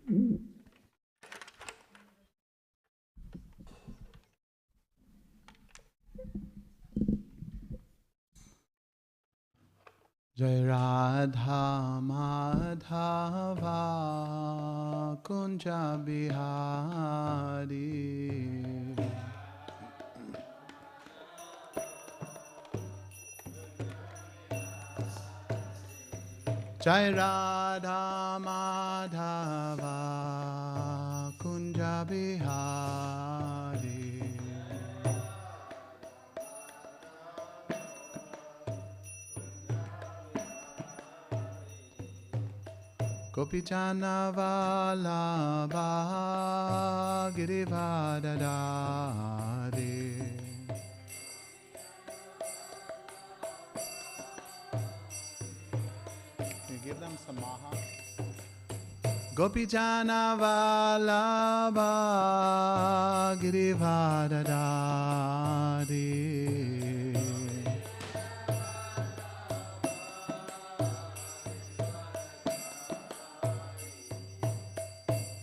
Jai Radha Madhava Kunja Bihari Jai Radha Madhava Kunja Bihari Gopichana Vallabha Girivardhari Can you give them some maha? Gopichana Vallabha Girivardhari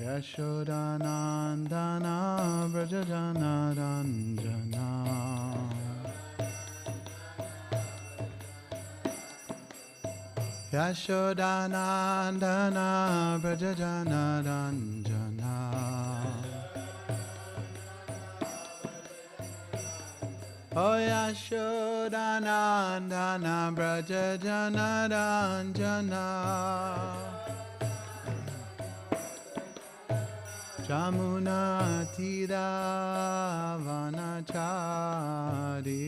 Yashodanandana Brajajana Ranjana Yashodanandana Brajajana Ranjana Oh Yashodanandana Brajajana Ranjana Jamuna Tira Vanachari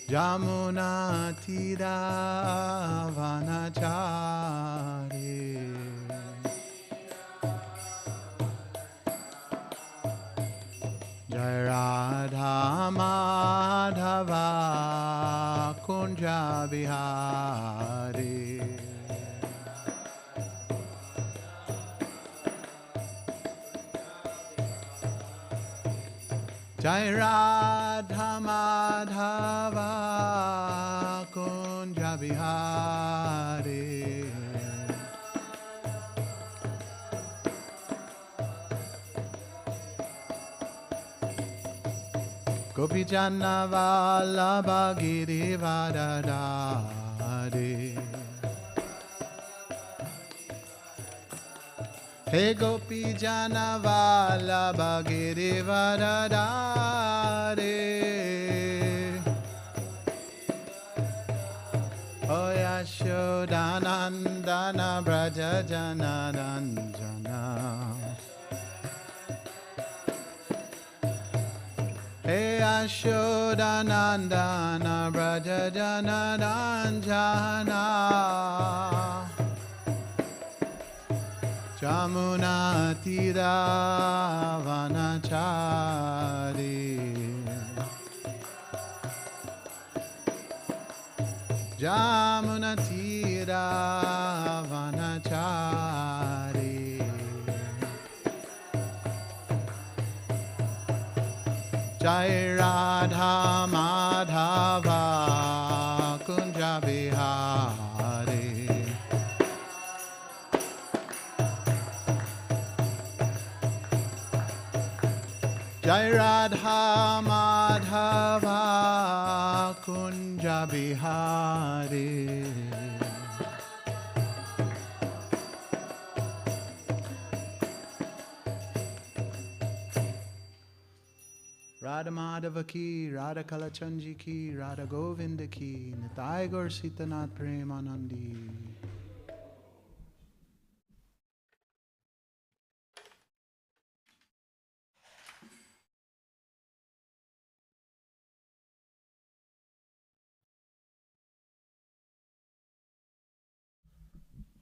Jamuna Tira Vanachari Jai Radha Madhava Kunja Bihari Jai Radha Madhava Kunja Bihari Gopichana Vallabha Girivardhari Hey Gopichana Vallabha Girivardhari Oh Yashodanandana Brajajana Ranjana Hey Yashodanandana Brajajana Ranjana Jamuna Tira Vanachari Jamuna Tira Vanachari Jai Radha Madhava Kunja Bihari Jai Radha Madhava Kunja Bihari Radha Madhava ki, Radha Kalachanji ki, Radha Govinda ki, Nitai Gaur Sitanath Premanandi.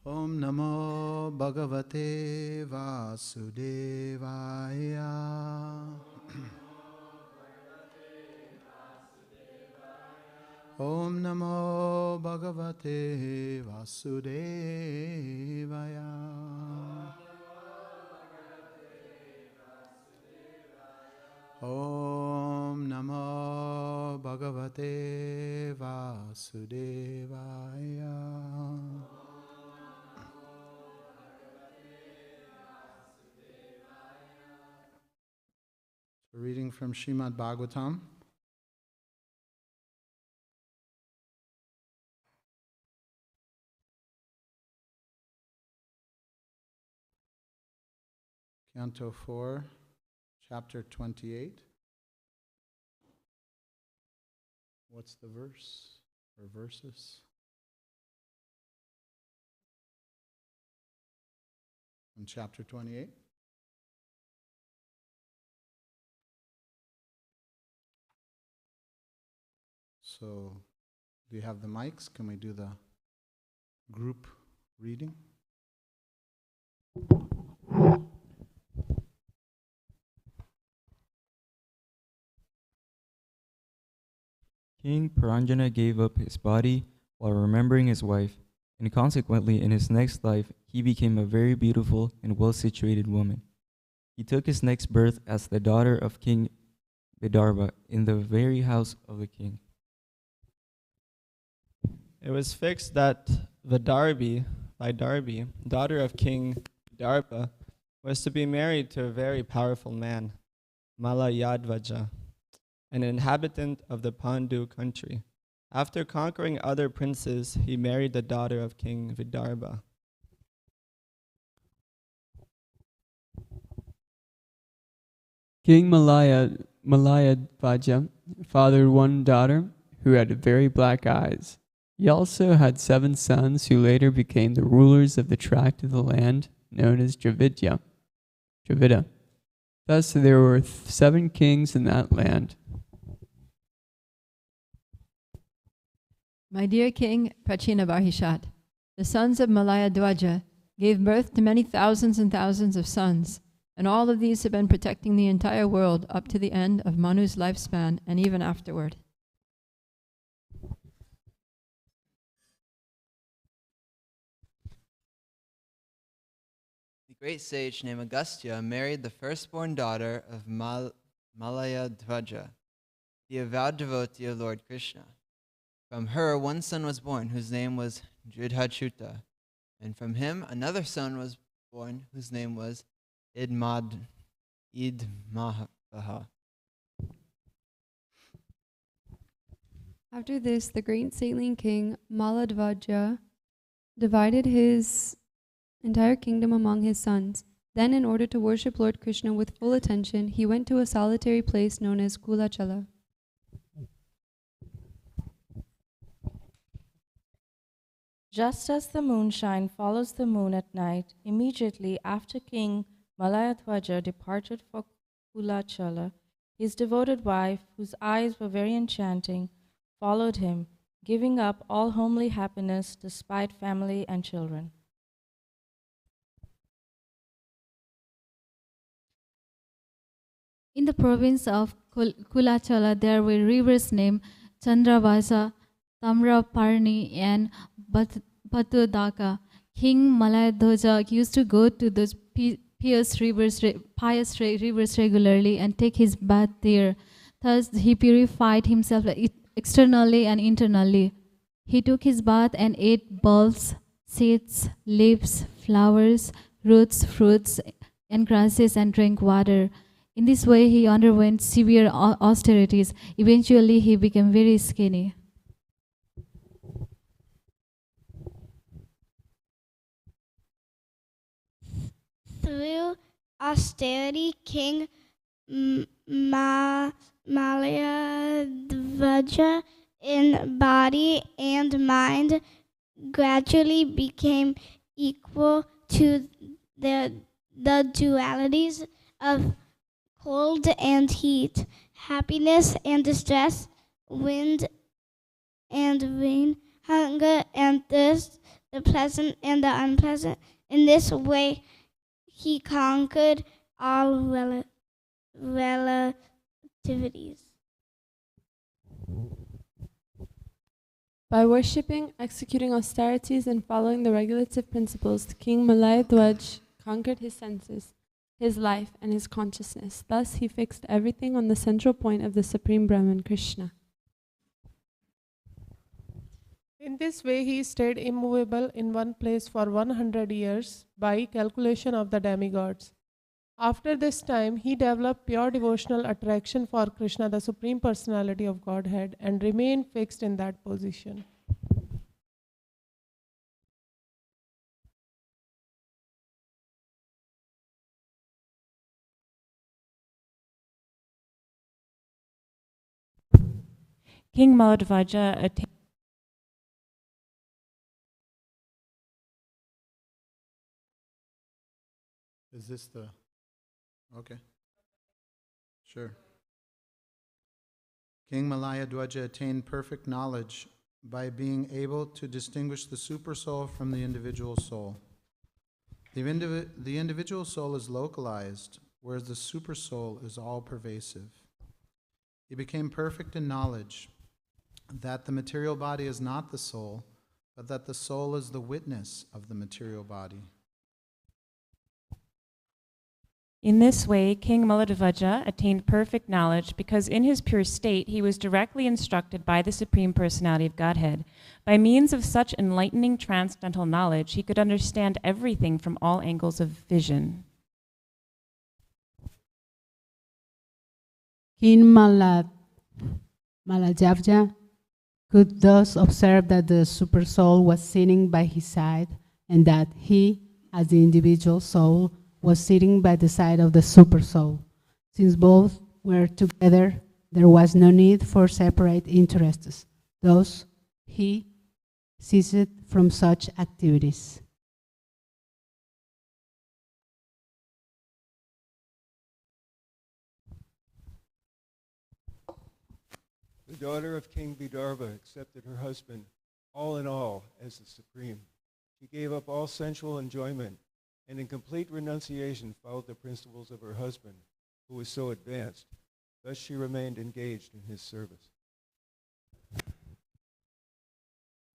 Om Namo Bhagavate Vasudevaya. Om Namo Bhagavate Vasudevaya. Om Namo Bhagavate Vasudevaya. from Srimad Bhagavatam. Canto 4, chapter 28. What's the verse or verses? In chapter 28. So, do you have the mics? Can we do the group reading? King Paranjana gave up his body while remembering his wife, and consequently in his next life he became a very beautiful and well-situated woman. He took his next birth as the daughter of King Vidarbha in the very house of the king. It was fixed that Vidarbhi, daughter of King Vidarbha, was to be married to a very powerful man, Malayadvaja, an inhabitant of the Pandu country. After conquering other princes, he married the daughter of King Vidarbha. King Malayadvaja fathered one daughter who had very black eyes. He also had 7 sons who later became the rulers of the tract of the land known as Dravida. Thus there were 7 kings in that land. My dear King Prachinavarhishat, the sons of Malayadvaja gave birth to many thousands and thousands of sons, and all of these have been protecting the entire world up to the end of Manu's lifespan and even afterward. The great sage named Agastya married the firstborn daughter of Malayadvaja, the avowed devotee of Lord Krishna. From her, one son was born, whose name was Dridhachuta, and from him another son was born, whose name was Idmaha. After this, the great saintly king Maladvaja divided his entire kingdom among his sons. Then, in order to worship Lord Krishna with full attention, he went to a solitary place known as Kulachala. Just as the moonshine follows the moon at night, immediately after King Malayadvaja departed for Kulachala, his devoted wife, whose eyes were very enchanting, followed him, giving up all homely happiness despite family and children. In the province of Kulachala, there were rivers named Chandravasa, Tamraparni, and Patudaka. King Malayadvaja used to go to those pious rivers regularly and take his bath there. Thus, he purified himself externally and internally. He took his bath and ate bulbs, seeds, leaves, flowers, roots, fruits, and grasses, and drank water. In this way, he underwent severe austerities. Eventually, he became very skinny. Through austerity, King Malayadvaja in body and mind gradually became equal to the dualities of cold and heat, happiness and distress, wind and rain, hunger and thirst, the pleasant and the unpleasant. In this way, he conquered all relativities. By worshipping, executing austerities, and following the regulative principles, King Malayadvaj conquered his senses, his life, and his consciousness. Thus, he fixed everything on the central point of the Supreme Brahman, Krishna. In this way, he stayed immovable in one place for 100 years by calculation of the demigods. After this time, he developed pure devotional attraction for Krishna, the Supreme Personality of Godhead, and remained fixed in that position. King Maladvaja attained. Is this the... Okay. Sure. King Malayadwaja attained perfect knowledge by being able to distinguish the super soul from the individual soul. The individual soul is localized, whereas the super soul is all-pervasive. He became perfect in knowledge that the material body is not the soul, but that the soul is the witness of the material body. In this way, King Maladvaja attained perfect knowledge because in his pure state he was directly instructed by the Supreme Personality of Godhead. By means of such enlightening transcendental knowledge, he could understand everything from all angles of vision. King Maladvaja could thus observe that the super soul was sitting by his side and that he, as the individual soul, was sitting by the side of the super soul. Since both were together, there was no need for separate interests. Thus, he ceased from such activities. The daughter of King Vidarbha accepted her husband, all in all, as the supreme. She gave up all sensual enjoyment and in complete renunciation followed the principles of her husband, who was so advanced. Thus she remained engaged in his service.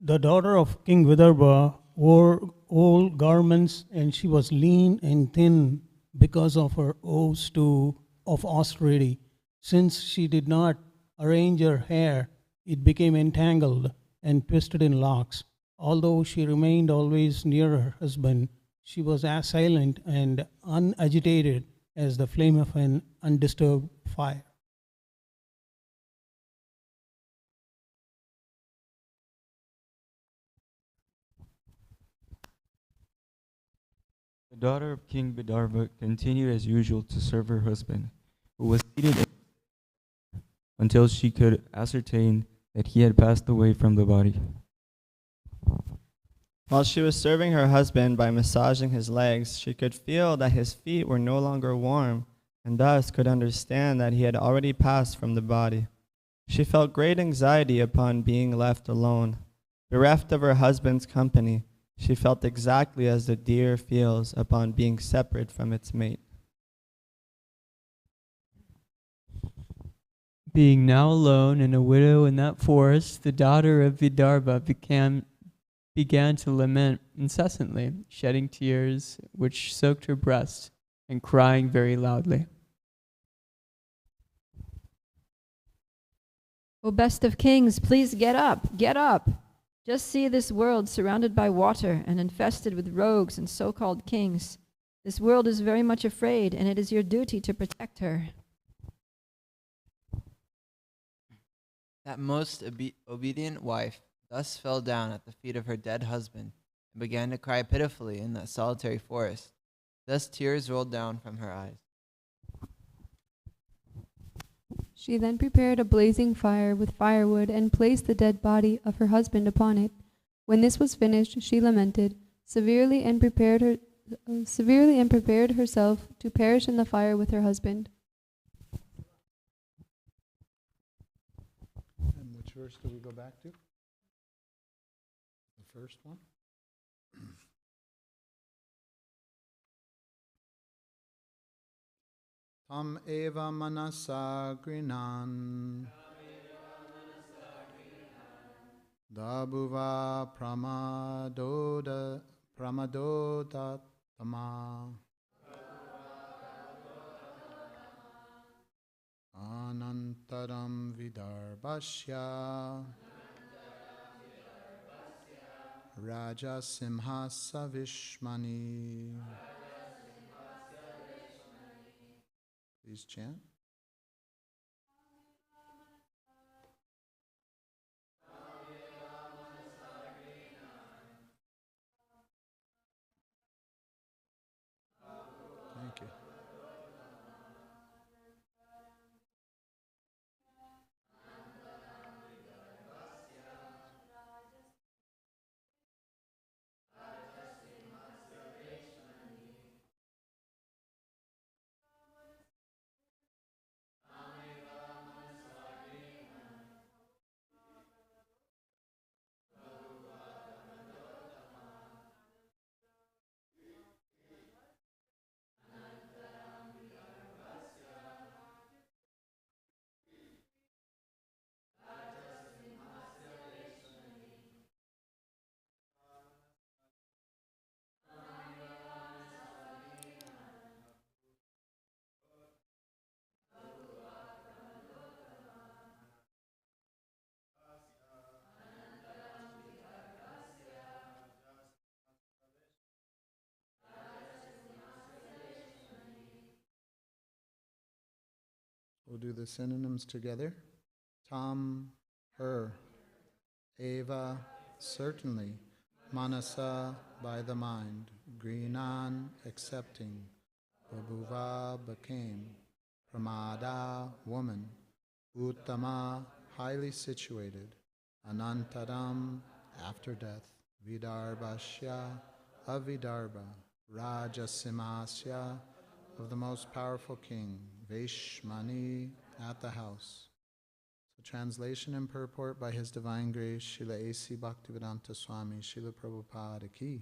The daughter of King Vidarbha wore old garments, and she was lean and thin because of her oaths of austerity. Since she did not arrange her hair, it became entangled and twisted in locks. Although she remained always near her husband, she was as silent and unagitated as the flame of an undisturbed fire. The daughter of King Vidarbha continued as usual to serve her husband, who was seated until she could ascertain that he had passed away from the body. While she was serving her husband by massaging his legs, she could feel that his feet were no longer warm, and thus could understand that he had already passed from the body. She felt great anxiety upon being left alone. Bereft of her husband's company, she felt exactly as the deer feels upon being separate from its mate. Being now alone and a widow in that forest, the daughter of Vidarbha began to lament incessantly, shedding tears which soaked her breast, and crying very loudly. O best of kings, please get up, get up. Just see this world surrounded by water and infested with rogues and so-called kings. This world is very much afraid, and it is your duty to protect her. That most obedient wife thus fell down at the feet of her dead husband and began to cry pitifully in that solitary forest. Thus tears rolled down from her eyes. She then prepared a blazing fire with firewood and placed the dead body of her husband upon it. When this was finished, she lamented severely and prepared herself to perish in the fire with her husband. And which verse do we go back to? The first one? Tam eva manasa grinan Dabhuva pramadodatama Anantaram vidarbhasya Raja Simhasa Vishmani Please chant. Thank you. We'll do the synonyms together. Tam, her. Eva, certainly. Manasa, by the mind. Grinan, accepting. Babuva, became. Pramada, woman. Uttama, highly situated. Anantaram, after death. Vidarbhashya, of Vidarbha. Rajasimasya, of the most powerful king. Vaishmani, at the house. So translation and purport by His Divine Grace, Srila A.C. Bhaktivedanta Swami, Srila Prabhupada Ki.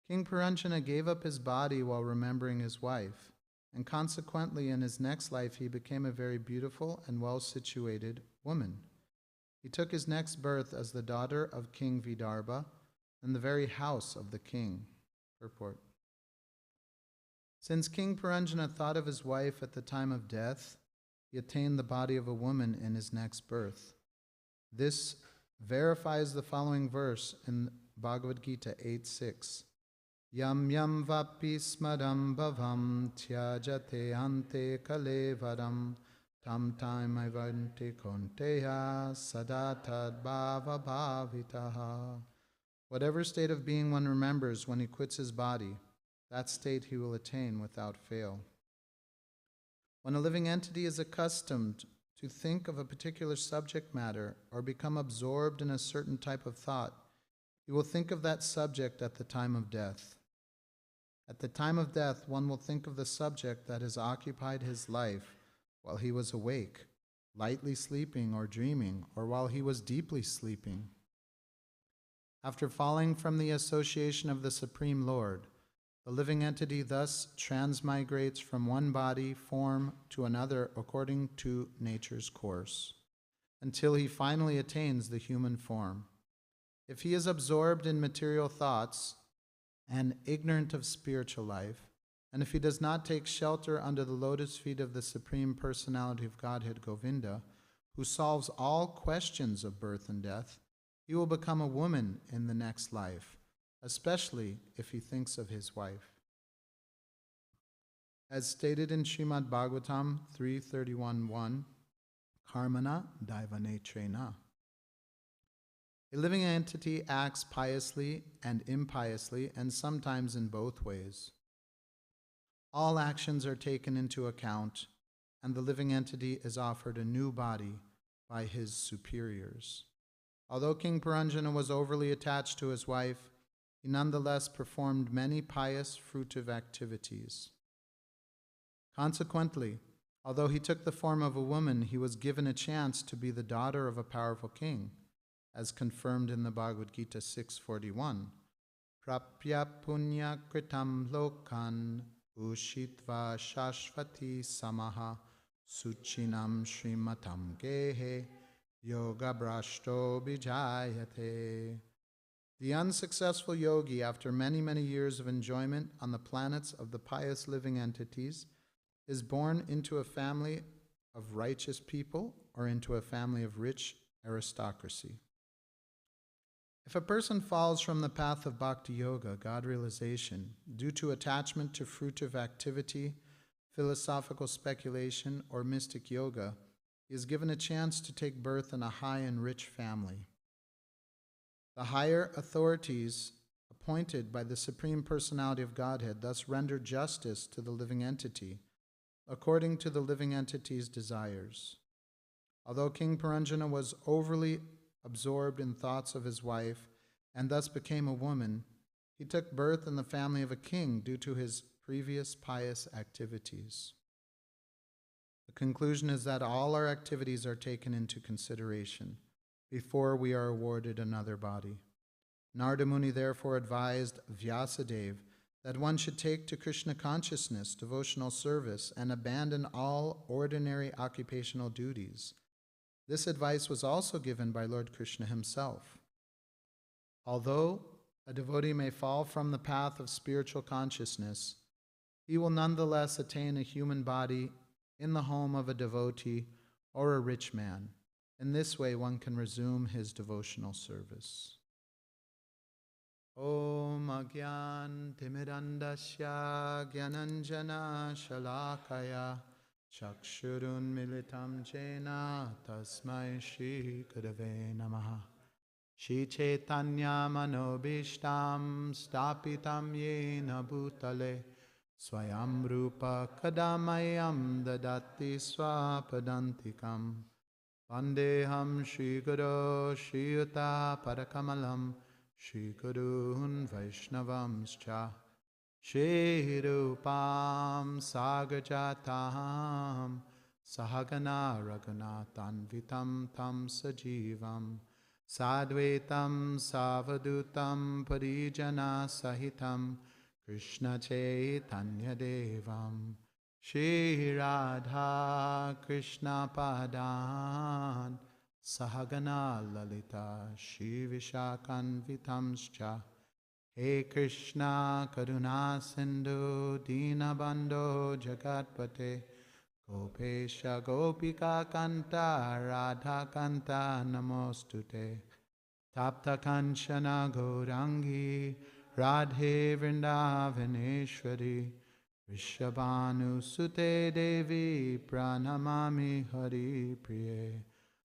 King Puranjana gave up his body while remembering his wife, and consequently in his next life he became a very beautiful and well-situated woman. He took his next birth as the daughter of King Vidarbha in the very house of the king. Purport. Since King Puranjana thought of his wife at the time of death, he attained the body of a woman in his next birth. This verifies the following verse in Bhagavad Gita 8:6. Yam yam vapi smadam bhavam tyajate ante kalevaram tam taimavante konteya sadatad bhava bhavitaha. Whatever state of being one remembers when he quits his body, that state he will attain without fail. When a living entity is accustomed to think of a particular subject matter or become absorbed in a certain type of thought, he will think of that subject at the time of death. At the time of death, one will think of the subject that has occupied his life while he was awake, lightly sleeping or dreaming, or while he was deeply sleeping. After falling from the association of the Supreme Lord, the living entity thus transmigrates from one body form to another according to nature's course, until he finally attains the human form. If he is absorbed in material thoughts and ignorant of spiritual life, and if he does not take shelter under the lotus feet of the Supreme Personality of Godhead Govinda, who solves all questions of birth and death, he will become a woman in the next life, especially if he thinks of his wife. As stated in Srimad Bhagavatam 3:31:1, Karmana Daivanetrena. A living entity acts piously and impiously, and sometimes in both ways. All actions are taken into account, and the living entity is offered a new body by his superiors. Although King Puranjana was overly attached to his wife, he nonetheless performed many pious, fruitive activities. Consequently, although he took the form of a woman, he was given a chance to be the daughter of a powerful king, as confirmed in the Bhagavad Gita 6:41. Prapya punya kritam lokan ushitva shashvati samaha suchinam shrimatam gehe yoga brashto bijayate. The unsuccessful yogi, after many, many years of enjoyment on the planets of the pious living entities, is born into a family of righteous people or into a family of rich aristocracy. If a person falls from the path of bhakti yoga, God realization, due to attachment to fruitive activity, philosophical speculation, or mystic yoga, he is given a chance to take birth in a high and rich family. The higher authorities appointed by the Supreme Personality of Godhead thus render justice to the living entity, according to the living entity's desires. Although King Puranjana was overly absorbed in thoughts of his wife and thus became a woman, he took birth in the family of a king due to his previous pious activities. The conclusion is that all our activities are taken into consideration before we are awarded another body. Narada Muni therefore advised Vyasadeva that one should take to Krishna consciousness, devotional service, and abandon all ordinary occupational duties. This advice was also given by Lord Krishna himself. Although a devotee may fall from the path of spiritual consciousness, he will nonetheless attain a human body in the home of a devotee or a rich man. In this way, one can resume his devotional service. Om Agyan Timirandasya Gyananjana Shalakaya Chakshurun Militam Jena Tasmai Shri Gurave Namaha Shri Chaitanya Manobishtam Stapitam Yena Bhutale Swayam Rupa Kadamayam Dadati Swapadantikam Vandeham Shri Guru Shri Yuta Parakamalam Shri Gurun Vaishnavamscha Shri Rupam Sagajatam Sahagana Raghunatanvitam Tam Sajivam Sadvetam Savadutam Parijana Sahitam Krishna Chaitanya Devam Shri Radha Krishna Padan Sahagana Lalita Shri Vishakanvitamscha He Krishna Karuna Sindhu Dinabandho Jagatpate Gopesha Gopika Kanta Radha Kanta Namostute Tapta Kanchana Gaurangi Radhe Vrindavaneshwari Vrishabhanu Sute Devi Pranamami Hari Priye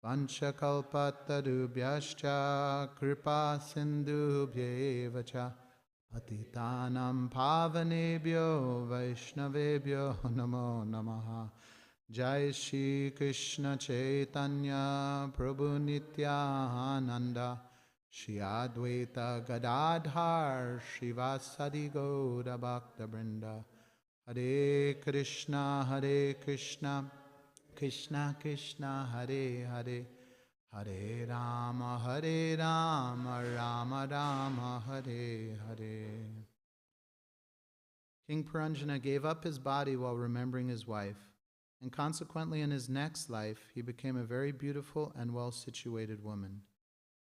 Vanchakalpatarubhyascha kripa sindhubhyeva cha patitanam pavanebhyo vaishnavebhyo namo namaha. Jai Shri Krishna Chaitanya Prabhu Nityananda Shri Advaita Gadadhar Shivasadi Gaura Bhakta Brinda. Hare Krishna Krishna Krishna Hare Hare Hare Rama Rama Rama Hare Hare. King Puranjana gave up his body while remembering his wife, and consequently in his next life he became a very beautiful and well-situated woman.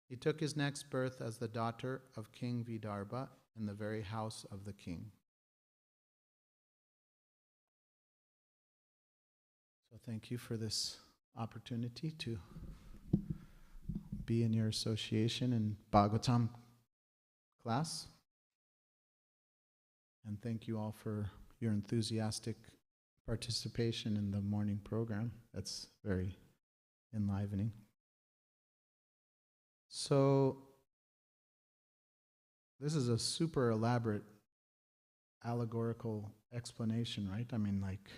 He took his next birth as the daughter of King Vidarbha in the very house of the king. So thank you for this opportunity to be in your association in Bhagavatam class. And thank you all for your enthusiastic participation in the morning program. That's very enlivening. So this is a super elaborate allegorical explanation, right? I mean, like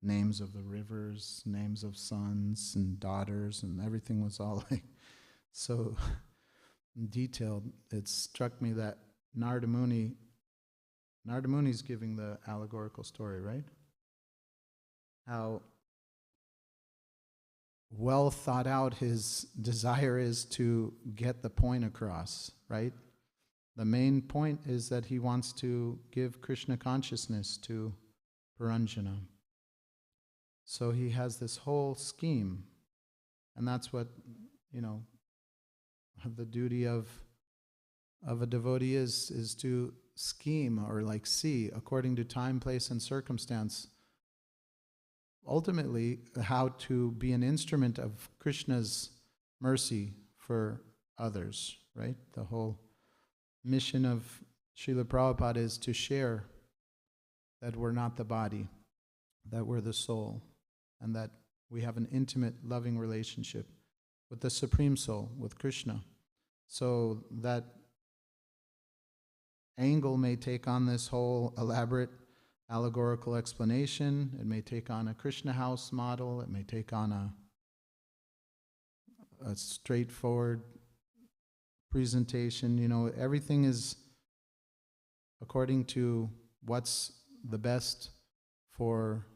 names of the rivers, names of sons and daughters, and everything was all like so detailed. It struck me that Narada Muni's giving the allegorical story, right? How well thought out his desire is to get the point across, right? The main point is that he wants to give Krishna consciousness to Puranjana. So he has this whole scheme, and that's what, the duty of a devotee is to scheme or like see according to time, place, and circumstance. Ultimately, how to be an instrument of Krishna's mercy for others, right? The whole mission of Srila Prabhupada is to share that we're not the body. that we're the soul, and that we have an intimate, loving relationship with the Supreme Soul, with Krishna. So that angle may take on this whole elaborate allegorical explanation. It may take on a Krishna house model. It may take on a straightforward presentation. You know, everything is according to what's the best for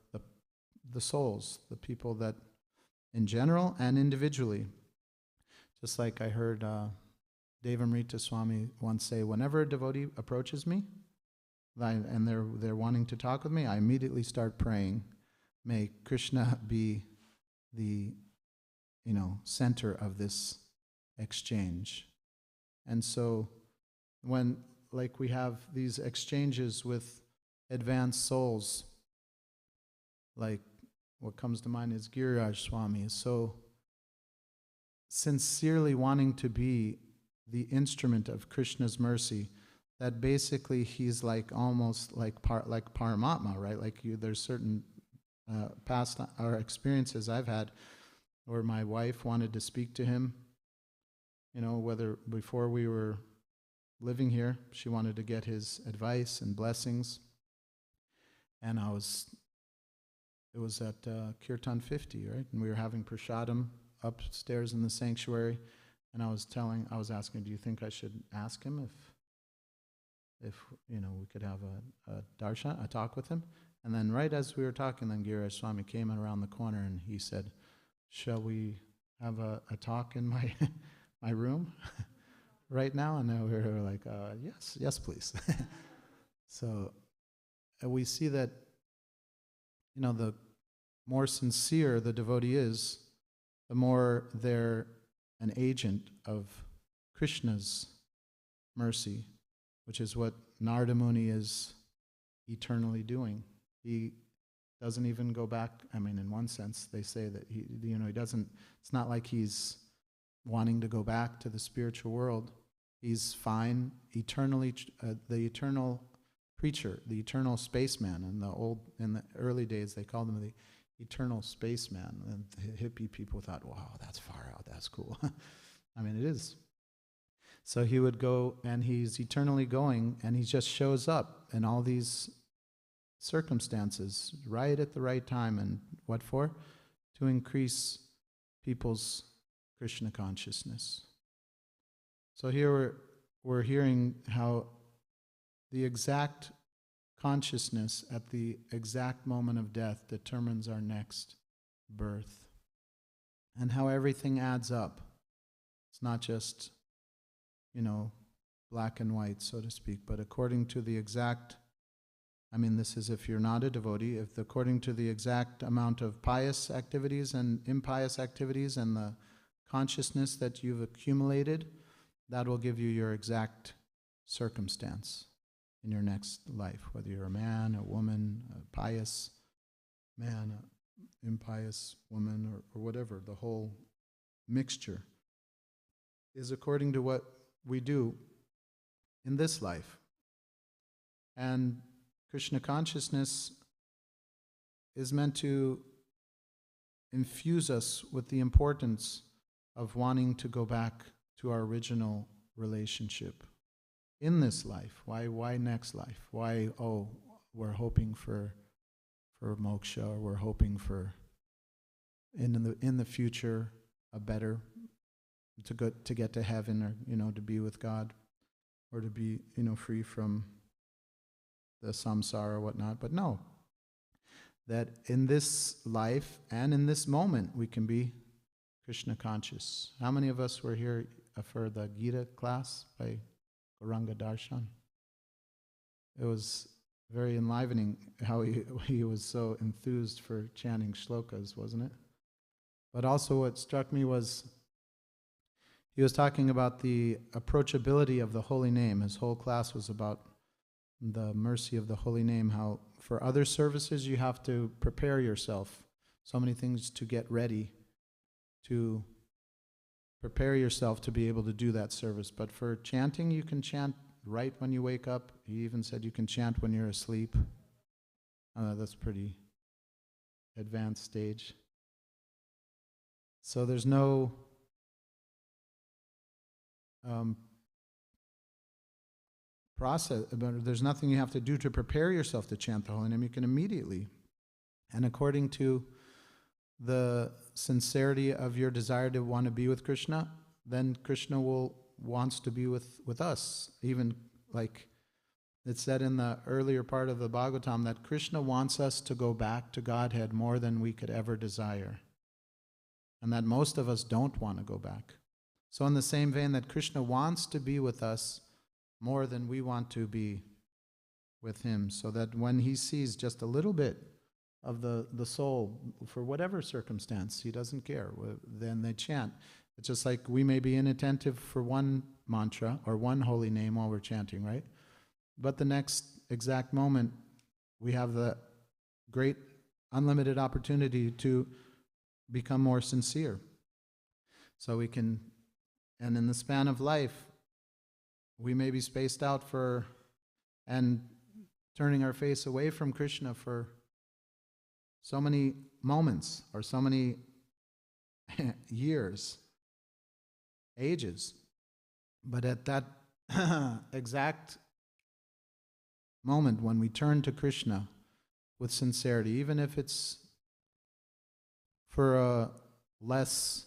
the souls, the people that in general and individually. Just like I heard Devamrita Swami once say, whenever a devotee approaches me and they're wanting to talk with me, I immediately start praying, may Krishna be the center of this exchange. And so when we have these exchanges with advanced souls, like what comes to mind is Giriraj Swami is so sincerely wanting to be the instrument of Krishna's mercy that basically he's almost like Paramatma, right? There's certain past experiences I've had where my wife wanted to speak to him, whether before we were living here, she wanted to get his advice and blessings. And it was at Kirtan 50, right? And we were having prasadam upstairs in the sanctuary. And I was asking, do you think I should ask him if we could have a darshan, a talk with him? And then right as we were talking, then Giriraj Swami came around the corner and he said, shall we have a talk in my my room right now? And then we were like, yes, please. So we see that, the more sincere the devotee is, the more they're an agent of Krishna's mercy, which is what Narada Muni is eternally doing. He doesn't even go back. I mean, in one sense, they say that he doesn't. It's not like he's wanting to go back to the spiritual world. He's fine, eternally, the eternal preacher, the eternal spaceman. In the early days, they called him the eternal spaceman. And the hippie people thought, wow, that's far out, that's cool. I mean, it is. So he would go, and he's eternally going, and he just shows up in all these circumstances right at the right time. And what for? To increase people's Krishna consciousness. So here we're hearing how the exact consciousness at the exact moment of death determines our next birth, and how everything adds up. It's not just, black and white, so to speak, but according to the exact, this is if you're not a devotee, according to the exact amount of pious activities and impious activities and the consciousness that you've accumulated, that will give you your exact circumstance in your next life, whether you're a man, a woman, a pious man, an impious woman, or whatever. The whole mixture is according to what we do in this life. And Krishna consciousness is meant to infuse us with the importance of wanting to go back to our original relationship in this life. Why next life? Why, we're hoping for moksha, or we're hoping for in the future a better, to get to heaven, or to be with God, or to be free from the samsara or whatnot. But no, that in this life and in this moment we can be Krishna conscious. How many of us were here for the Gita class by Gauranga Darshan? It was very enlivening how he was so enthused for chanting shlokas, wasn't it? But also what struck me was he was talking about the approachability of the holy name. His whole class was about the mercy of the holy name, how for other services you have to prepare yourself, so many things to get ready, to prepare yourself to be able to do that service. But for chanting, you can chant right when you wake up. He even said you can chant when you're asleep. That's pretty advanced stage. So there's no process, there's nothing you have to do to prepare yourself to chant the holy name. You can immediately. And according to the sincerity of your desire to want to be with Krishna, then Krishna wants to be with us. Even like it's said in the earlier part of the Bhagavatam that Krishna wants us to go back to Godhead more than we could ever desire. And that most of us don't want to go back. So in the same vein that Krishna wants to be with us more than we want to be with him, so that when he sees just a little bit of the soul, for whatever circumstance, he doesn't care, then they chant. It's just like we may be inattentive for one mantra or one holy name while we're chanting, right? But the next exact moment, we have the great unlimited opportunity to become more sincere. So we can, and in the span of life, we may be spaced out and turning our face away from Krishna for so many moments or so many years, ages. But at that exact moment when we turn to Krishna with sincerity, even if it's for a less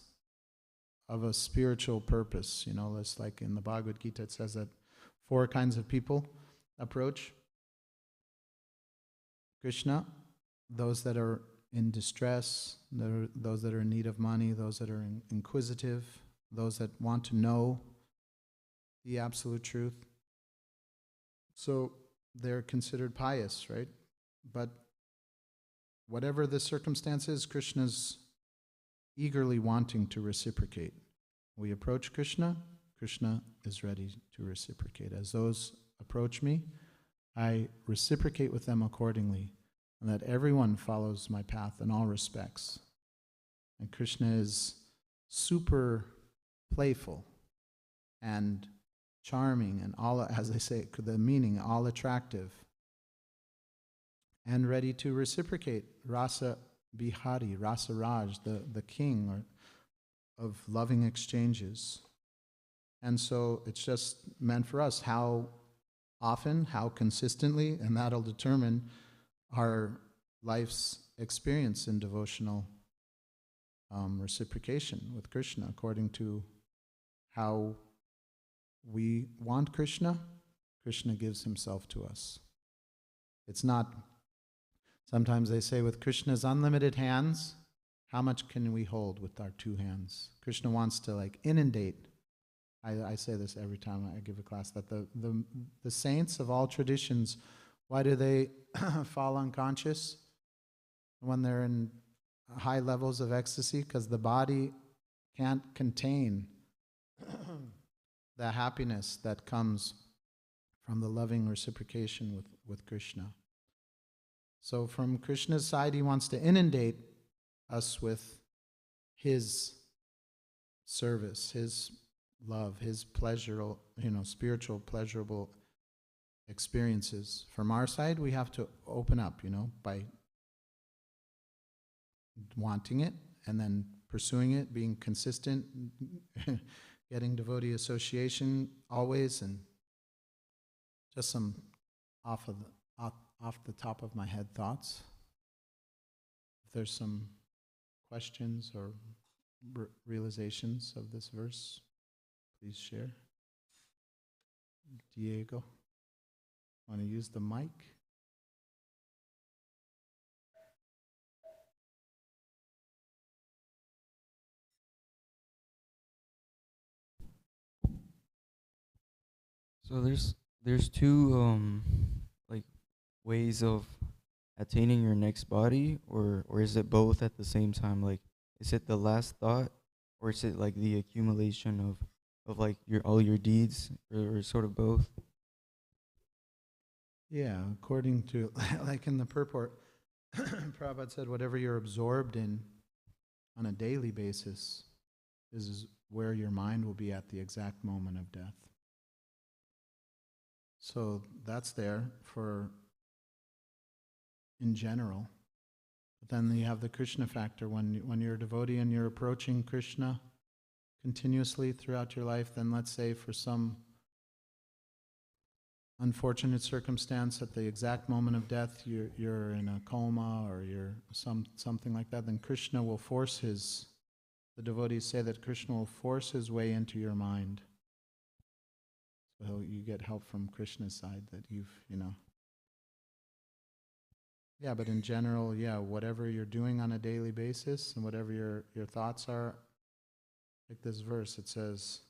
of a spiritual purpose, less like in the Bhagavad Gita it says that 4 kinds of people approach Krishna: those that are in distress, those that are in need of money, those that are inquisitive, those that want to know the absolute truth. So they're considered pious, right? But whatever the circumstance is, Krishna's eagerly wanting to reciprocate. We approach Krishna, Krishna is ready to reciprocate. As those approach me, I reciprocate with them accordingly, and that everyone follows my path in all respects. And Krishna is super playful and charming and all, as I say, the meaning, all attractive, and ready to reciprocate. Rasa Bihari, Rasa Raj, the king of loving exchanges. And so it's just meant for us how often, how consistently, and that'll determine our life's experience in devotional reciprocation with Krishna. According to how we want Krishna, Krishna gives himself to us. It's not, sometimes they say with Krishna's unlimited hands, how much can we hold with our 2 hands? Krishna wants to inundate. I say this every time I give a class, that the saints of all traditions, why do they fall unconscious when they're in high levels of ecstasy? Because the body can't contain the happiness that comes from the loving reciprocation with Krishna. So from Krishna's side, he wants to inundate us with his service, his love, his pleasurable, spiritual pleasurable experiences. From our side, we have to open up, by wanting it and then pursuing it, being consistent, getting devotee association always, and just some off the top of my head thoughts. If there's some questions or realizations of this verse, please share. Diego, want to use the mic? So there's 2 ways of attaining your next body, or is it both at the same time? Like, is it the last thought, or is it like the accumulation of like all your deeds, or sort of both? Yeah, according to, like in the purport, Prabhupada said, whatever you're absorbed in on a daily basis is where your mind will be at the exact moment of death. So that's there for, in general, But then you have the Krishna factor. When you're a devotee and you're approaching Krishna continuously throughout your life, then let's say for some unfortunate circumstance at the exact moment of death, you're in a coma or you're something like that, then Krishna will force the devotees say that Krishna will force his way into your mind. So you get help from Krishna's side that Yeah, but in general, whatever you're doing on a daily basis and whatever your thoughts are, like this verse, it says,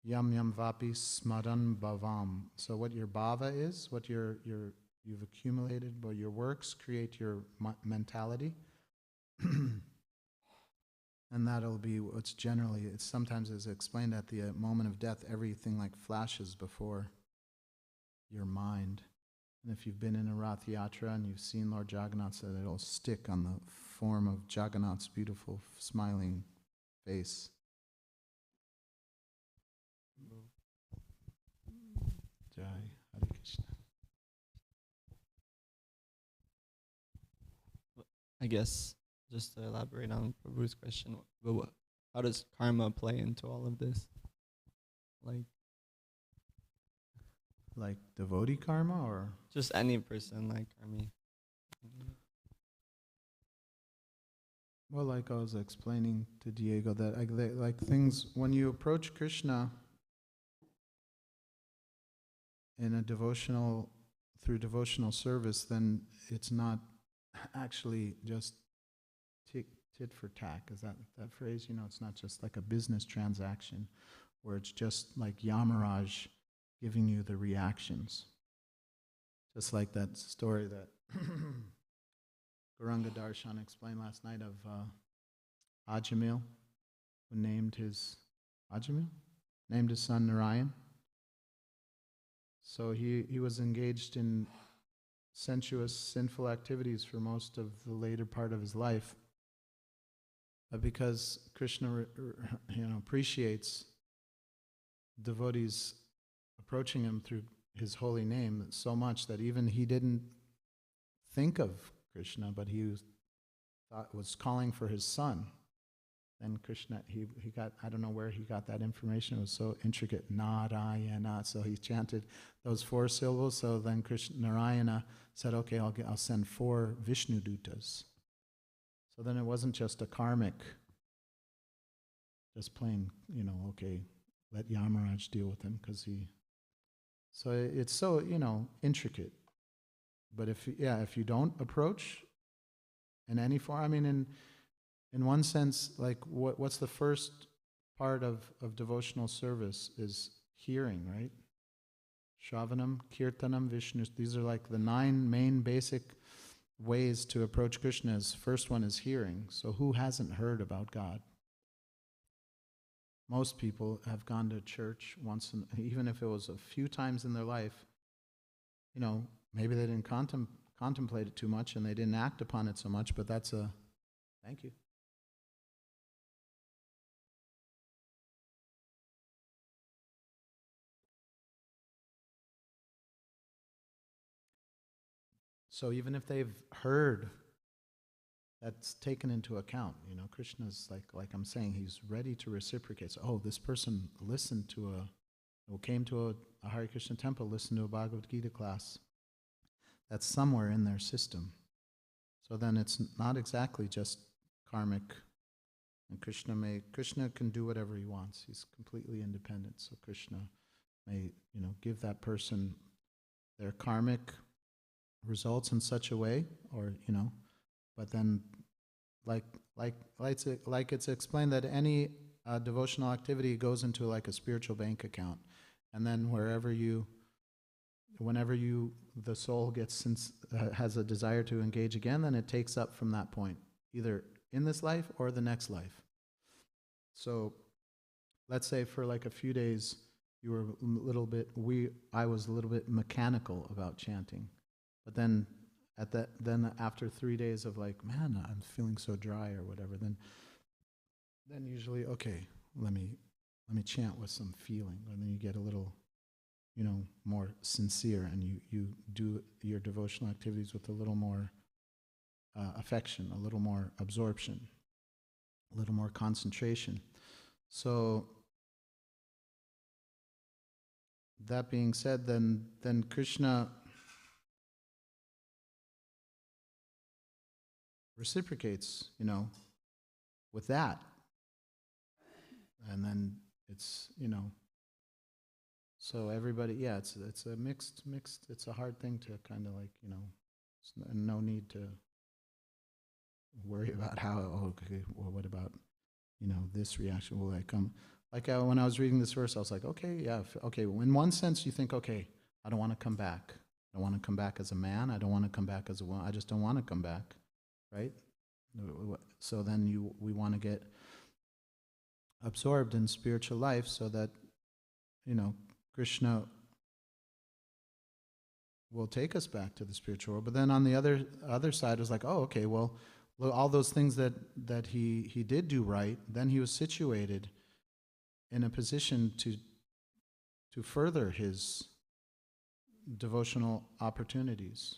Yam yam vapi smaran bhavam. So what your bhava is, what you've accumulated, but your works create your mentality. And that'll be what's generally, sometimes as explained at the moment of death, everything like flashes before your mind. And if you've been in a Rath Yatra and you've seen Lord Jagannath, so it'll stick on the form of Jagannath's beautiful smiling face. Jai, Hare Krishna. I guess, just to elaborate on Prabhu's question, how does karma play into all of this? Like devotee karma or? Just any person like karma. Well, like I was explaining to Diego, that like things, when you approach Krishna in a through devotional service, then it's not actually just tit for tat. Is that phrase? It's not just like a business transaction where it's just like Yamaraj giving you the reactions. Just like that story that Gauranga Darshan explained last night of Ajamil, who named his son Narayan. So he was engaged in sensuous, sinful activities for most of the later part of his life. But because Krishna appreciates devotees approaching him through his holy name so much that even he didn't think of Krishna, but he was calling for his son. Then Krishna, he got, I don't know where he got that information. It was so intricate, Narayana. So he chanted those 4 syllables. So then Krishna, Narayana said, okay, I'll send 4 Vishnu Dutas. So then it wasn't just a karmic, just plain, okay, let Yamaraj deal with him because so it's so, intricate. But if you don't approach in any form, in one sense, like what's the first part of devotional service is hearing, right? Shravanam, Kirtanam, Vishnu. These are like the 9 main basic ways to approach Krishna. First one is hearing. So who hasn't heard about God? Most people have gone to church once, even if it was a few times in their life. Maybe they didn't contemplate it too much and they didn't act upon it so much, but that's thank you. So even if they've heard, that's taken into account. Krishna's like I'm saying, he's ready to reciprocate. So, this person listened to came to a Hare Krishna temple, listened to a Bhagavad Gita class. That's somewhere in their system. So then it's not exactly just karmic. And Krishna can do whatever he wants. He's completely independent. So Krishna may, give that person their karmic results in such a way, or but then like it's explained that any devotional activity goes into like a spiritual bank account, and then whenever the soul has a desire to engage again, then it takes up from that point, either in this life or the next life. So let's say for like a few days you were I was a little bit mechanical about chanting. But then after 3 days of like, man, I'm feeling so dry or whatever, then usually, okay, let me chant with some feeling, and then you get a little, more sincere, and you do your devotional activities with a little more affection, a little more absorption, a little more concentration. So that being said, then Krishna reciprocates, with that. And then it's, so everybody, yeah, it's a mixed, it's a hard thing to kind of like, no need to worry about how, okay, well, what about, this reaction, will I come? Like when I was reading this verse, I was like, okay, yeah, okay. In one sense, you think, okay, I don't want to come back. I don't want to come back as a man. I don't want to come back as a woman. I just don't want to come back, right? So then we want to get absorbed in spiritual life so that, Krishna will take us back to the spiritual world. But then on the other side, it was like, oh, okay, well, all those things that he did do right, then he was situated in a position to further his devotional opportunities.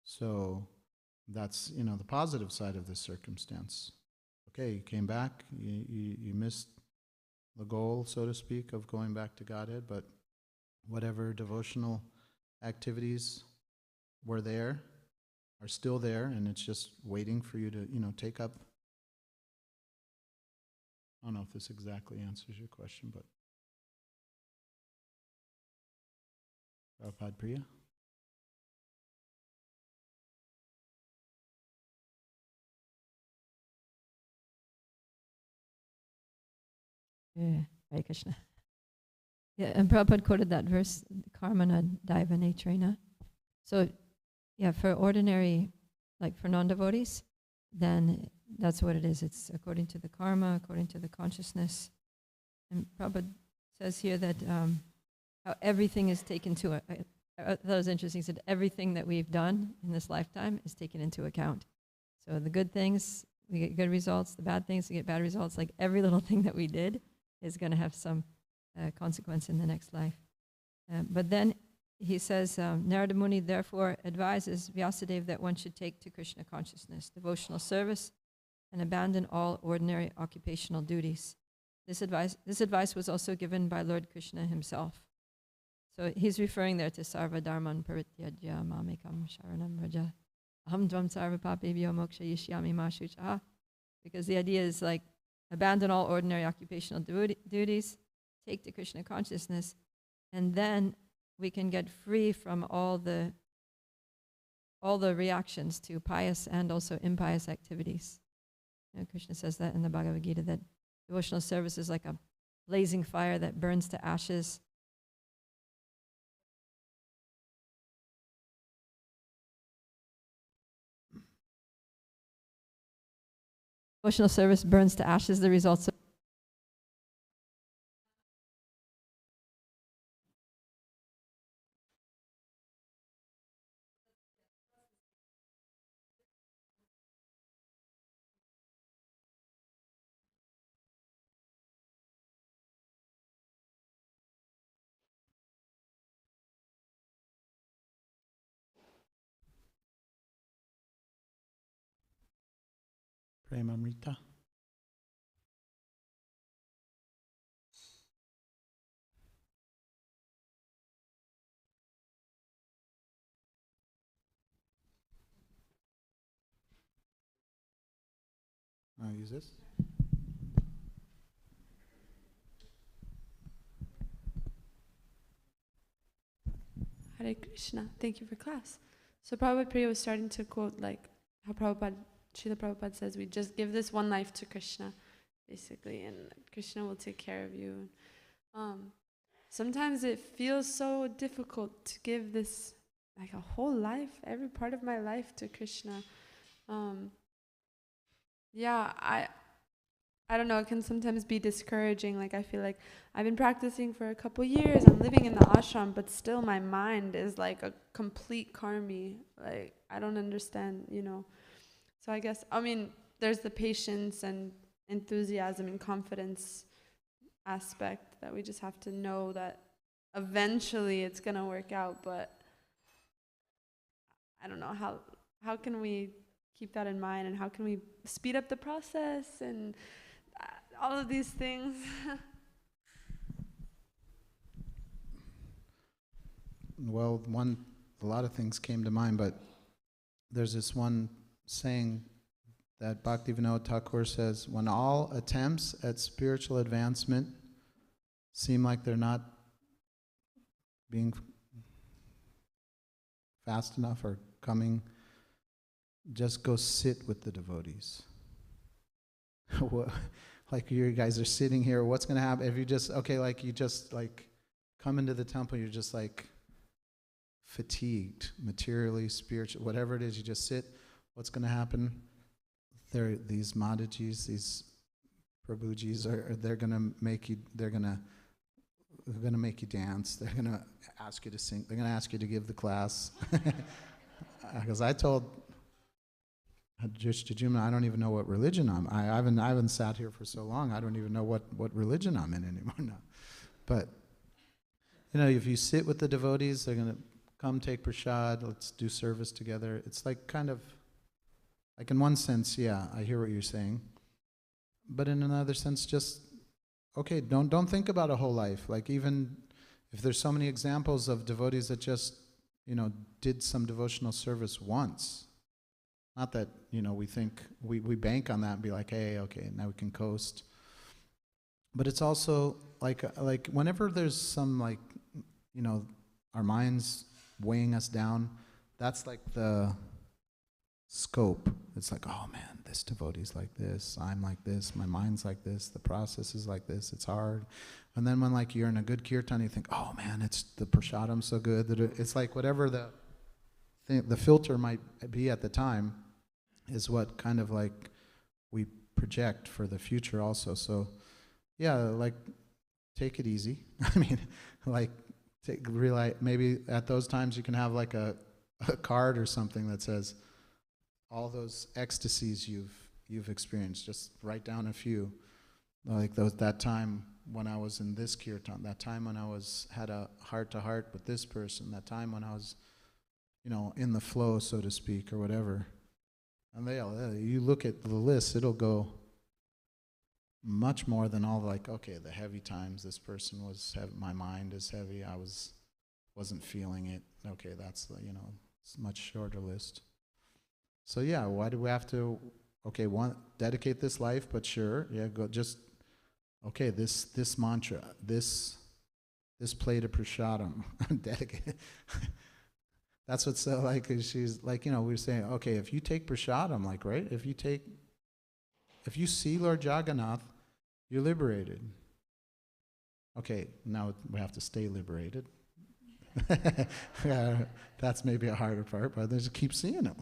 So that's, the positive side of this circumstance. Okay, you came back, you missed the goal, so to speak, of going back to Godhead, but whatever devotional activities were there are still there, and it's just waiting for you to, take up. I don't know if this exactly answers your question, but Prabhupada Priya? Yeah, Hare Krishna. Yeah, and Prabhupada quoted that verse, karmana daivane trena. So, yeah, for ordinary, like for non-devotees, then that's what it is. It's according to the karma, according to the consciousness. And Prabhupada says here that how everything is taken to, that was interesting, he said everything that we've done in this lifetime is taken into account. So the good things, we get good results, the bad things, we get bad results. Like every little thing that we did is going to have some consequence in the next life. But then he says, Narada Muni therefore advises Vyasadeva that one should take to Krishna consciousness, devotional service, and abandon all ordinary occupational duties. This advice was also given by Lord Krishna himself. So he's referring there to Sarva Dharman Parityajya Mamekam Sharanam Raja Aham Dvam Sarva Papebhyo Moksha Yishyami Ma Shuchaha. Because the idea is like abandon all ordinary occupational duties, take to Krishna consciousness, and then we can get free from all the reactions to pious and also impious activities. Krishna says that in the Bhagavad Gita, that devotional service is like a blazing fire that burns to ashes. Devotional service burns to ashes the results of Premamrita. I'll use this. Hare Krishna. Thank you for class. So Prabhupada Priya was starting to quote like how Srila Prabhupada says, we just give this one life to Krishna, basically, and Krishna will take care of you. Sometimes it feels so difficult to give this, like a whole life, every part of my life to Krishna. I don't know, it can sometimes be discouraging. Like I feel like I've been practicing for a couple years, I'm living in the ashram, but still my mind is like a complete karmi. Like I don't understand, So I guess, there's the patience and enthusiasm and confidence aspect that we just have to know that eventually it's going to work out, but I don't know how can we keep that in mind, and how can we speed up the process and all of these things? Well, a lot of things came to mind, but there's this one saying that Bhaktivinoda Thakur says, when all attempts at spiritual advancement seem like they're not being fast enough or coming, just go sit with the devotees. Like you guys are sitting here, what's going to happen if you just, you just come into the temple, you're just fatigued, materially, spiritually, whatever it is, you just sit. What's going to happen? These Madhajis, these Prabhujis they're going to make you dance. They're going to ask you to sing. They're going to ask you to give the class. Because I told Jujuma, I don't even know what religion I haven't sat here for so long. I don't even know what religion I'm in anymore now. But if you sit with the devotees, they're going to come take prasad. Let's do service together. It's in one sense, yeah, I hear what you're saying. But in another sense, just don't think about a whole life. Even if there's so many examples of devotees that just did some devotional service once. Not that, we think, we bank on that and be like, hey, okay, now we can coast. But it's also like whenever there's some our minds weighing us down, that's the scope. It's oh man, this devotee's like this, I'm like this, my mind's like this, the process is like this, it's hard. And then when you're in a good kirtan, you think, oh man, it's the prasadam so good that it's whatever the filter might be at the time is what kind of we project for the future also. So yeah, take it easy. I mean, realize maybe at those times you can have a card or something that says all those ecstasies you've experienced. Just write down a few, that time when I was in this kirtan, that time when I had a heart-to-heart with this person, that time when I was, in the flow, so to speak, or whatever. And you look at the list, it'll go much more than all the heavy times. This person was heavy, my mind is heavy, I wasn't feeling it. Okay, that's it's a much shorter list. So yeah, why do we have to? Okay, dedicate this life, but sure, yeah, go just. Okay, this mantra, this plate of prasadam, dedicate. That's what's so she's we were saying, okay, if you take prasadam, right, if you see Lord Jagannath, you're liberated. Okay, now we have to stay liberated. That's maybe a harder part, but just keep seeing him.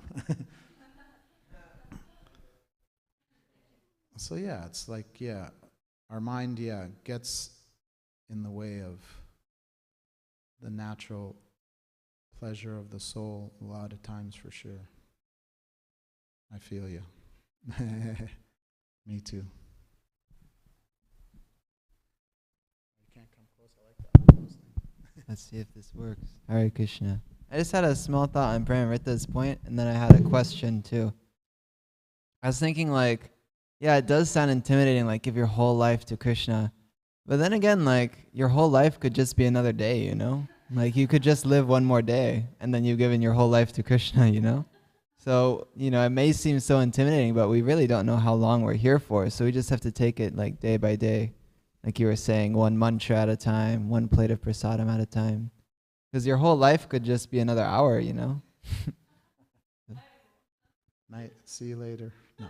So yeah, it's our mind, gets in the way of the natural pleasure of the soul a lot of times, for sure. I feel you. Me too. You can't come close. I like that. Let's see if this works. Hare Krishna. I just had a small thought on Pramrita's point, and then I had a question too. I was thinking yeah, it does sound intimidating, give your whole life to Krishna. But then again, your whole life could just be another day, you could just live one more day, and then you've given your whole life to Krishna, So, it may seem so intimidating, but we really don't know how long we're here for. So we just have to take it day by day. Like you were saying, one mantra at a time, one plate of prasadam at a time. Because your whole life could just be another hour, Night. See you later. No,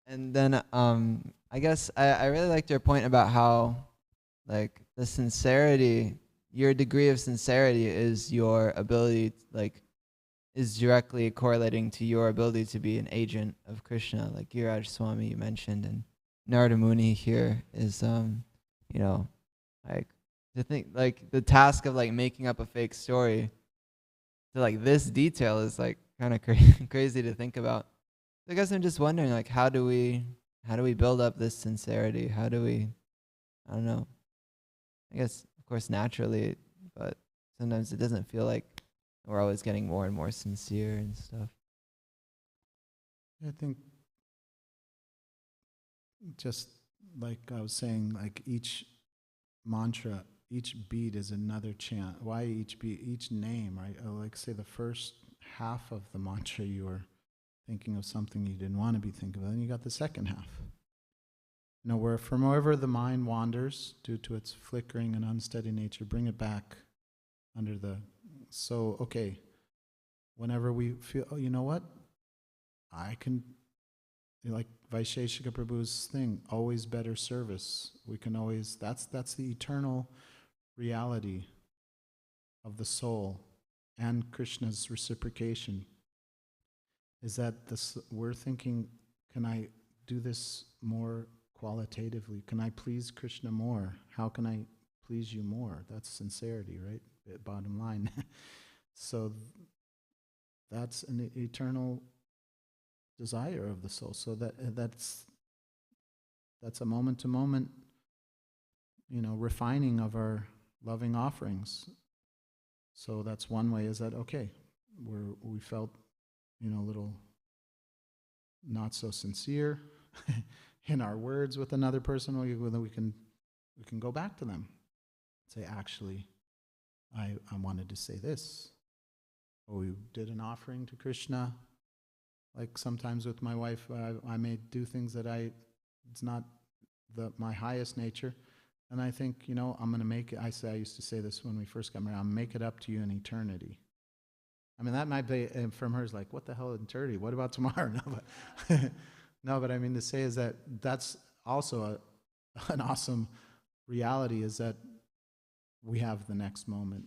and then I guess I really liked your point about how the sincerity, your degree of sincerity is your ability, is directly correlating to your ability to be an agent of Krishna, like Giraj Swami you mentioned, and Narada Muni here is to think the task of making up a fake story to this detail is kind of crazy to think about. So I guess I'm just wondering how do we build up this sincerity? How do we, I don't know, I guess of course naturally, but sometimes it doesn't feel like We're always getting more and more sincere and stuff. I think just like I was saying, like each mantra, each beat is another chant. Why each beat? Each name, right? Like say the first half of the mantra you were thinking of something you didn't want to be thinking of, then you got the second half. You know, where from wherever the mind wanders due to its flickering and unsteady nature, bring it back under the, so, okay, whenever we feel, oh, you know what? I can, like Vaisheshika Prabhu's thing, always better service. We can always, that's the eternal reality of the soul and Krishna's reciprocation, is that this, we're thinking, can I do this more qualitatively? Can I please Krishna more? How can I please you more? That's sincerity, right? Bottom line. So that's an eternal desire of the soul. So that's a moment to moment, you know, refining of our loving offerings. So that's one way, is that okay, we felt, you know, a little not so sincere in our words with another person, we can go back to them. Say, actually, I wanted to say this. Or we did an offering to Krishna. Like sometimes with my wife, I may do things that it's not my highest nature. And I think, you know, I'm going to make it, I used to say this when we first got married, I'll make it up to you in eternity. I mean, that might be, from her, is like, what the hell eternity? What about tomorrow? No, but I mean to say is that that's also an awesome reality, is that we have the next moment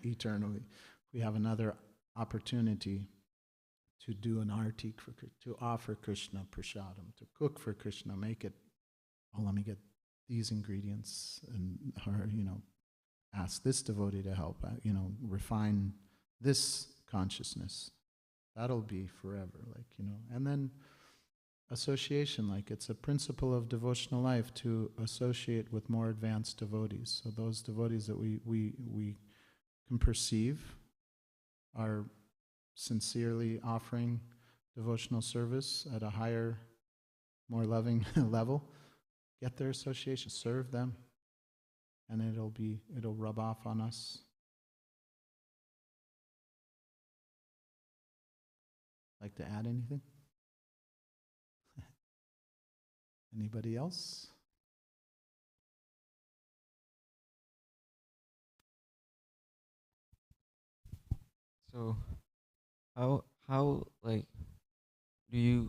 eternally. We have another opportunity to do an artik to offer Krishna prasadam, to cook for Krishna, make it, oh, let me get these ingredients, or, you know, ask this devotee to help, you know, refine this consciousness. That'll be forever, like, you know. And then association, like it's a principle of devotional life to associate with more advanced devotees. So those devotees that we can perceive are sincerely offering devotional service at a higher, more loving level, get their association, serve them, and it'll rub off on us. Like to add anything? Anybody else? So, how like do you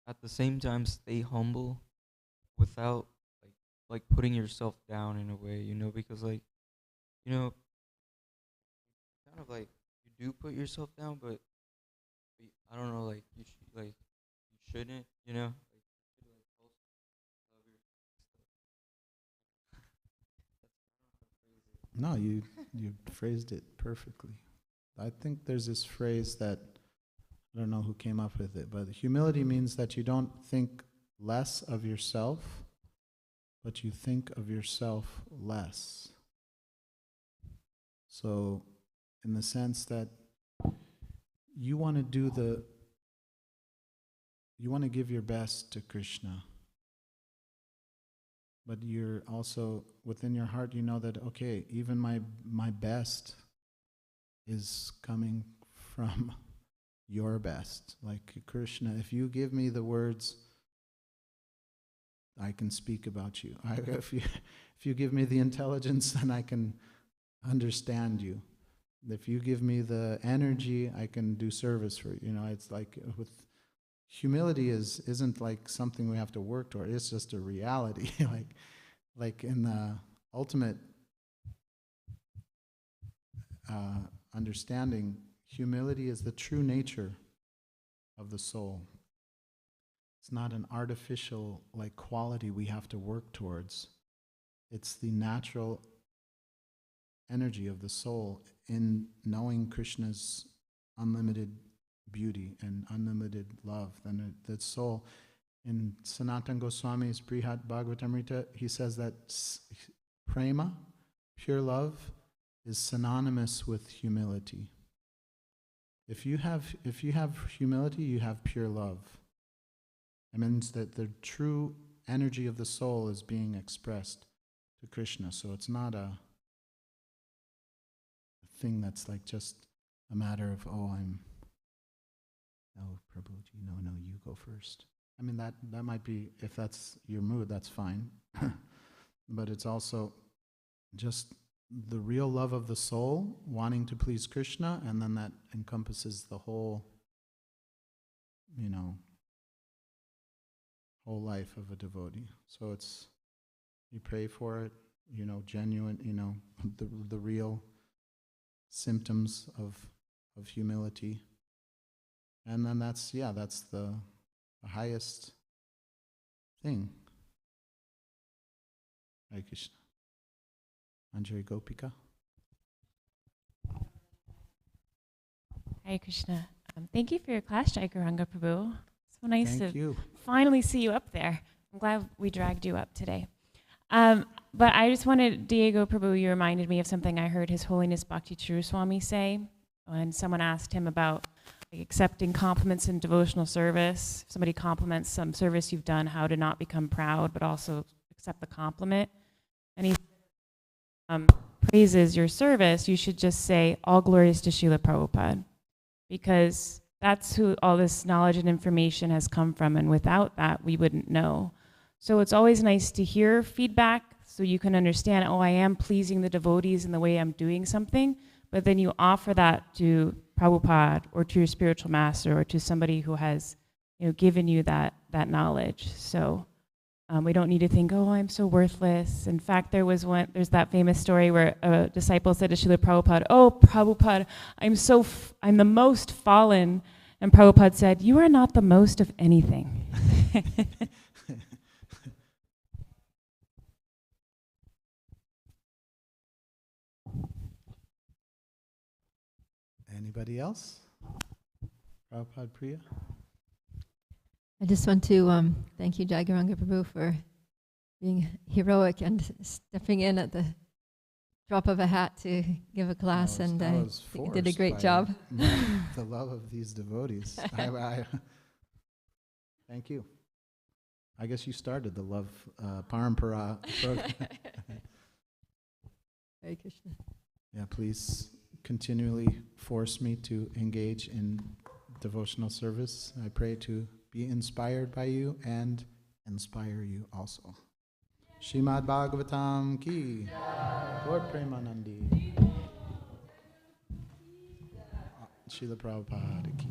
at the same time stay humble without like putting yourself down in a way, you know, because like, you know, kind of like you do put yourself down, but I don't know, like you shouldn't, you know, like you should like also love your No, you phrased it perfectly. I think there's this phrase that, I don't know who came up with it, but humility means that you don't think less of yourself, but you think of yourself less. So, in the sense that you want to give your best to Krishna, but you're also, within your heart, you know that, okay, even my best is coming from your best. Like Krishna, if you give me the words, I can speak about you. If you give me the intelligence, then I can understand you. If you give me the energy, I can do service for you. You know, it's like with humility isn't like something we have to work toward. It's just a reality. like in the ultimate understanding, humility is the true nature of the soul. It's not an artificial like quality we have to work towards. It's the natural energy of the soul in knowing Krishna's unlimited beauty and unlimited love. Then the soul, in Sanatana Goswami's Brihat Bhagavatamrita, he says that prema, pure love, is synonymous with humility. If you have humility, you have pure love. It means that the true energy of the soul is being expressed to Krishna. So it's not a thing that's like just a matter of, oh, no, Prabhuji, no, you go first. I mean, that might be, if that's your mood, that's fine. But it's also just the real love of the soul, wanting to please Krishna, and then that encompasses the whole, whole life of a devotee. So it's, you pray for it, genuine, the real symptoms of humility. And then that's the highest thing. Hare Krishna. Anjali Gopika. Hare Krishna. Thank you for your class, Jai Gauranga Prabhu. So nice Thank to you. finally see you up there. I'm glad we dragged you up today. But I just wanted, Diego Prabhu, you reminded me of something I heard His Holiness Bhakti Churu Swami say when someone asked him about accepting compliments in devotional service. If somebody compliments some service you've done, how to not become proud, but also accept the compliment. And he praises your service, you should just say, all glories to Srila Prabhupada. Because that's who all this knowledge and information has come from, and without that, we wouldn't know. So it's always nice to hear feedback so you can understand, oh, I am pleasing the devotees in the way I'm doing something, but then you offer that to Prabhupada or to your spiritual master or to somebody who has given you that knowledge. So we don't need to think, oh, I'm so worthless. In fact, there's that famous story where a disciple said to Srila Prabhupada, oh, Prabhupada, I'm the most fallen. And Prabhupada said, you are not the most of anything. Anybody else? Prabhupada Priya? I just want to thank you, Jai Gauranga Prabhu, for being heroic and stepping in at the drop of a hat to give a class, and I think you did a great job. The love of these devotees. I thank you. I guess you started the love parampara program. Hare Krishna. Yeah, please continually force me to engage in devotional service. I pray to be inspired by you and inspire you also. Shrimad Bhagavatam ki, Lord Premanandi, Srila Prabhupada ki.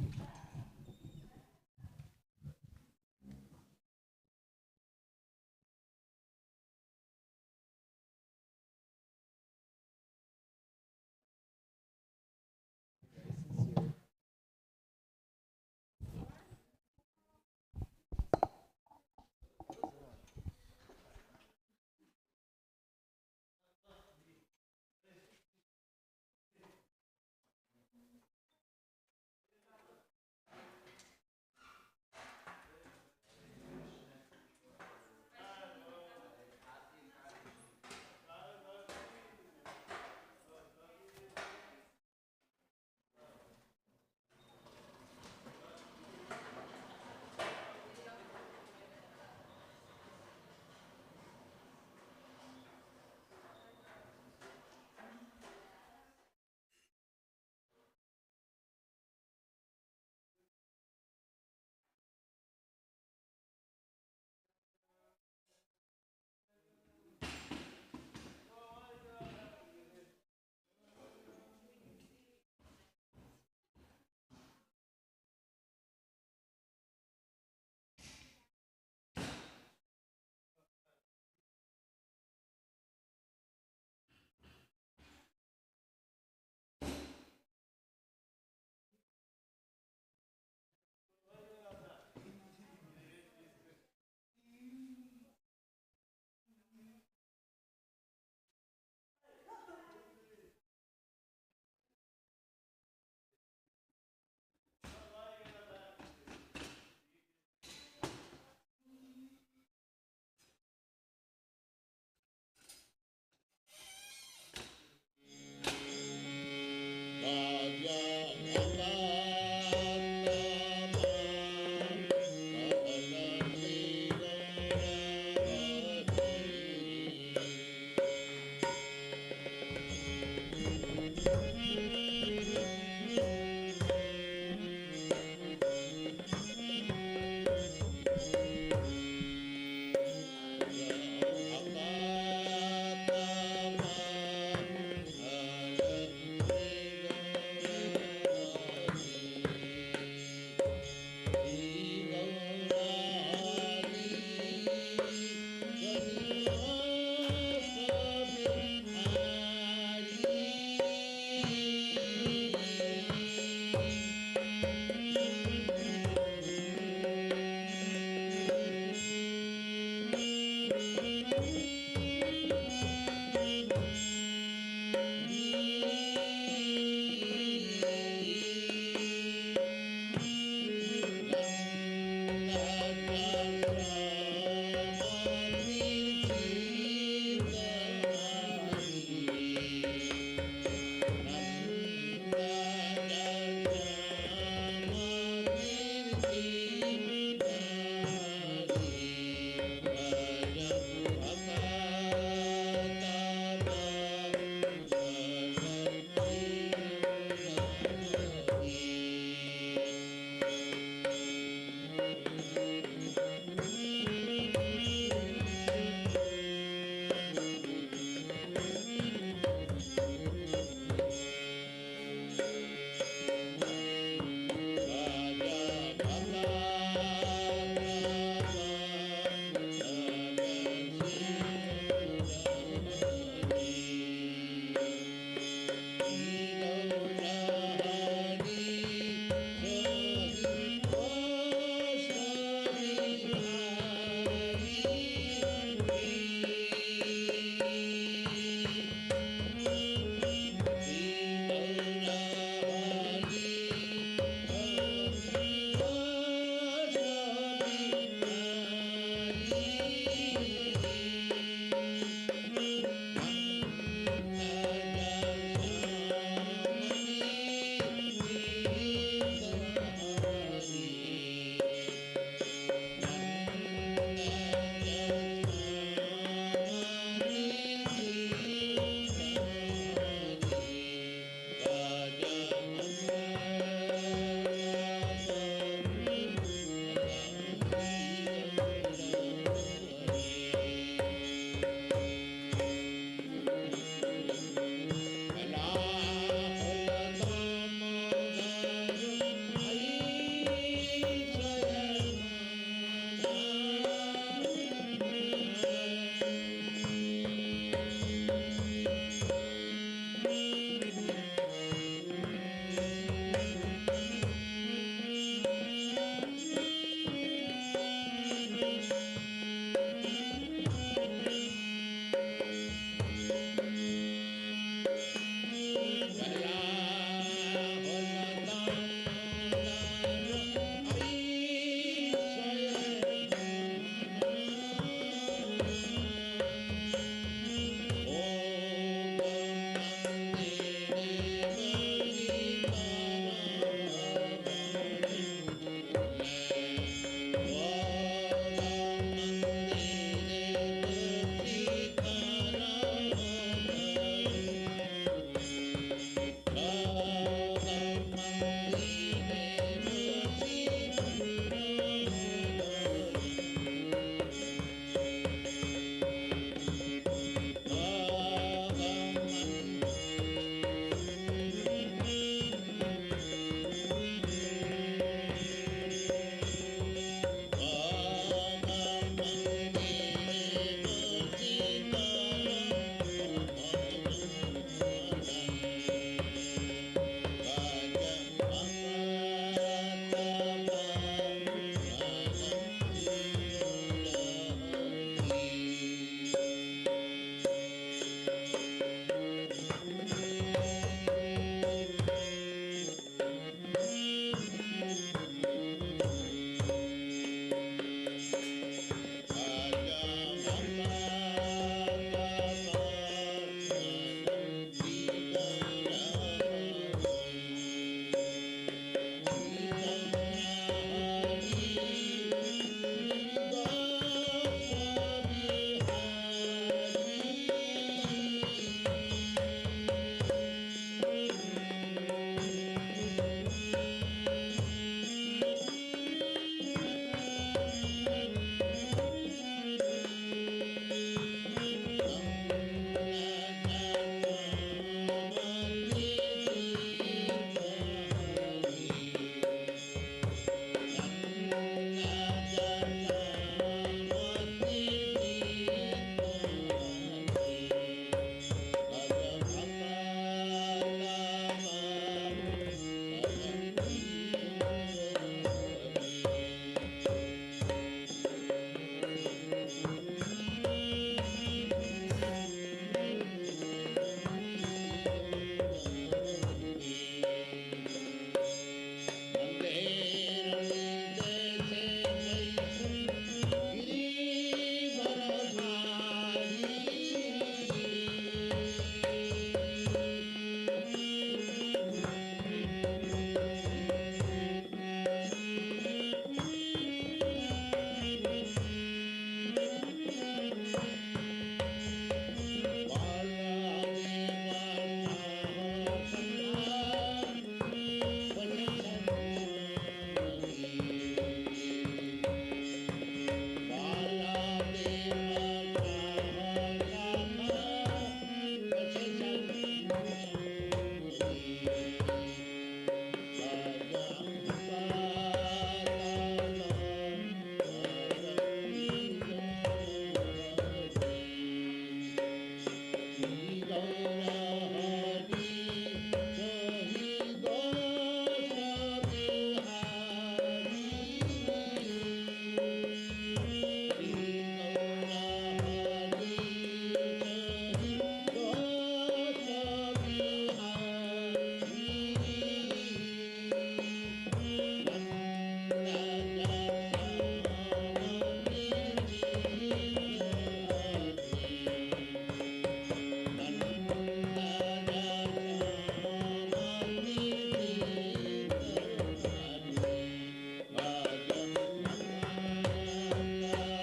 Jai